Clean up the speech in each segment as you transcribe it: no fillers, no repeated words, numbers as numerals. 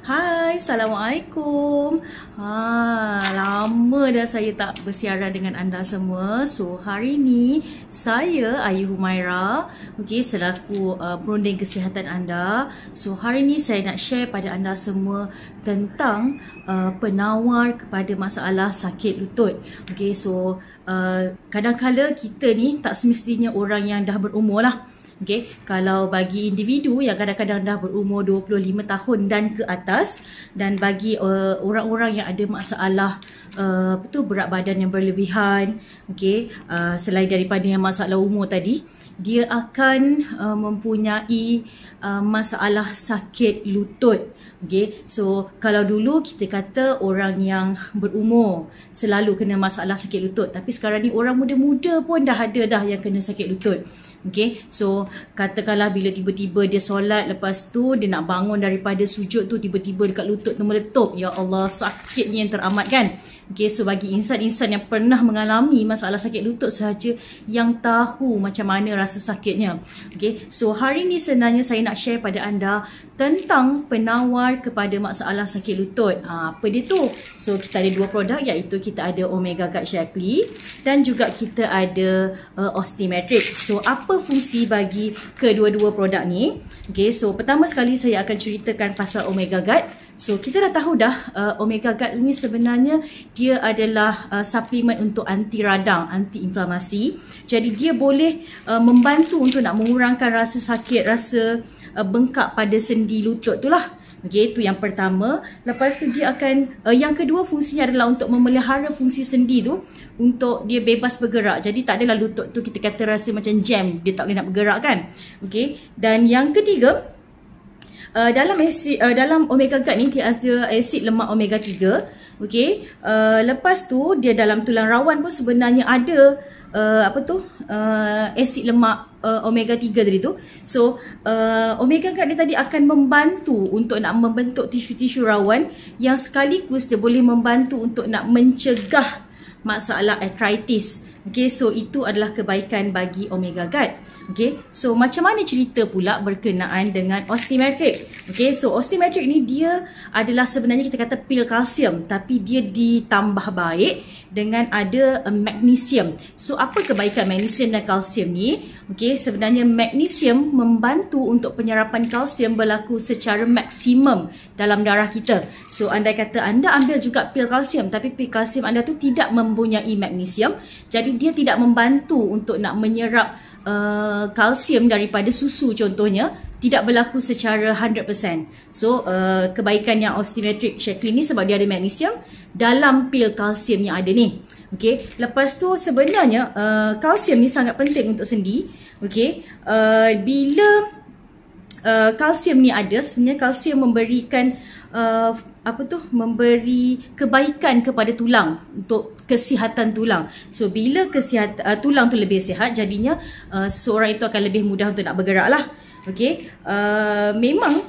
Hai, Assalamualaikum. Lama dah saya tak bersiaran dengan anda semua. So, hari ni saya Ayu Humaira, selaku perunding kesihatan anda. So, hari ni saya nak share pada anda semua tentang penawar kepada masalah sakit lutut. Kadang-kala kita ni tak semestinya orang yang dah berumur lah. Kalau bagi individu yang kadang-kadang dah berumur 25 tahun dan ke atas, dan bagi orang-orang yang ada masalah berat badan yang berlebihan, selain daripada yang masalah umur tadi, dia akan mempunyai masalah sakit lutut. So kalau dulu kita kata orang yang berumur selalu kena masalah sakit lutut, tapi sekarang ni orang muda-muda pun dah ada dah yang kena sakit lutut. So katakanlah bila tiba-tiba dia solat, lepas tu dia nak bangun daripada sujud tu, tiba-tiba dekat lutut tu meletup. Ya Allah, sakitnya yang teramat kan. So bagi insan-insan yang pernah mengalami masalah sakit lutut sahaja yang tahu macam mana rasa sakitnya. So hari ni sebenarnya saya nak share pada anda tentang penawar kepada masalah sakit lutut. Apa dia tu? So kita ada dua produk, iaitu kita ada Omega Guard Shaklee dan juga kita ada Osteometric. So apa fungsi bagi kedua-dua produk ni? So pertama sekali saya akan ceritakan pasal Omega Guard. So kita dah tahu dah Omega Guard ni sebenarnya dia adalah suplemen untuk anti radang, anti inflamasi. Jadi dia boleh membantu untuk nak mengurangkan rasa sakit, rasa bengkak pada sendi lutut tu lah. Itu yang pertama. Lepas tu dia akan yang kedua fungsinya adalah untuk memelihara fungsi sendi tu untuk dia bebas bergerak. Jadi tak adalah lutut tu kita kata rasa macam jam, dia tak boleh nak bergerak kan. Dan yang ketiga, dalam Omega Guard ni dia ada asid lemak omega 3. Lepas tu dia dalam tulang rawan pun sebenarnya ada asid lemak omega 3 tadi tu. So Omega Guard ni tadi akan membantu untuk nak membentuk tisu-tisu rawan, yang sekaligus dia boleh membantu untuk nak mencegah masalah arthritis. So itu adalah kebaikan bagi Omega Guard. So macam mana cerita pula berkenaan dengan Osteometric? So Osteometric ni dia adalah sebenarnya kita kata pil kalsium, tapi dia ditambah baik dengan ada magnesium. So apa kebaikan magnesium dan kalsium ni? Sebenarnya magnesium membantu untuk penyerapan kalsium berlaku secara maksimum dalam darah kita. So andai kata anda ambil juga pil kalsium, tapi pil kalsium anda tu tidak mempunyai magnesium, jadi dia tidak membantu untuk nak menyerap kalsium daripada susu contohnya, tidak berlaku secara 100%. So kebaikan yang Osteometric Shaklee ni sebab dia ada magnesium dalam pil kalsium yang ada ni. Lepas tu sebenarnya kalsium ni sangat penting untuk sendi. Bila kalsium ni ada, sebenarnya kalsium memberikan memberi kebaikan kepada tulang, untuk kesihatan tulang. So bila tulang tu lebih sihat, jadinya seseorang itu akan lebih mudah untuk nak bergerak lah. Memang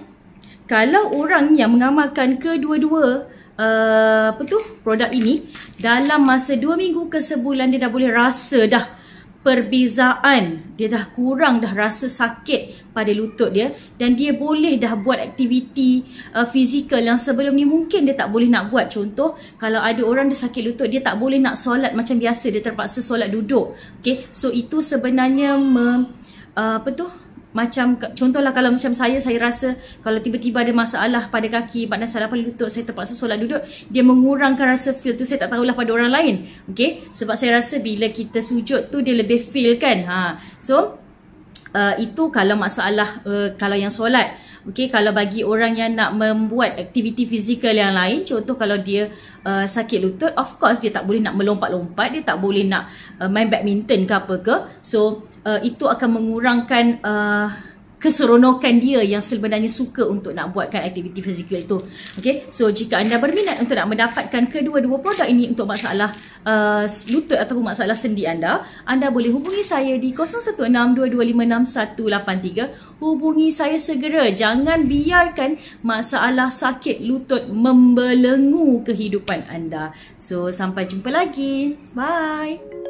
kalau orang yang mengamalkan kedua-dua produk ini dalam masa 2 minggu ke sebulan, dia dah boleh rasa dah perbezaan. Dia dah kurang dah rasa sakit pada lutut dia, dan dia boleh dah buat aktiviti fizikal yang sebelum ni mungkin dia tak boleh nak buat. Contoh, kalau ada orang dia sakit lutut, dia tak boleh nak solat macam biasa, dia terpaksa solat duduk. So itu sebenarnya macam contohlah kalau macam saya rasa kalau tiba-tiba ada masalah pada kaki, masalah pada lutut, saya terpaksa solat duduk, dia mengurangkan rasa feel tu. Saya tak tahulah pada orang lain. Sebab saya rasa bila kita sujud tu dia lebih feel kan. So itu kalau masalah kalau yang solat. Kalau bagi orang yang nak membuat aktiviti fizikal yang lain, contoh kalau dia sakit lutut, of course dia tak boleh nak melompat-lompat, dia tak boleh nak main badminton ke apa ke. So itu akan mengurangkan keseronokan dia yang sebenarnya suka untuk nak buatkan aktiviti fizikal itu. So jika anda berminat untuk nak mendapatkan kedua-dua produk ini untuk masalah lutut ataupun masalah sendi anda boleh hubungi saya di 0162256183. Hubungi saya segera. Jangan biarkan masalah sakit lutut membelenggu kehidupan anda. So sampai jumpa lagi. Bye.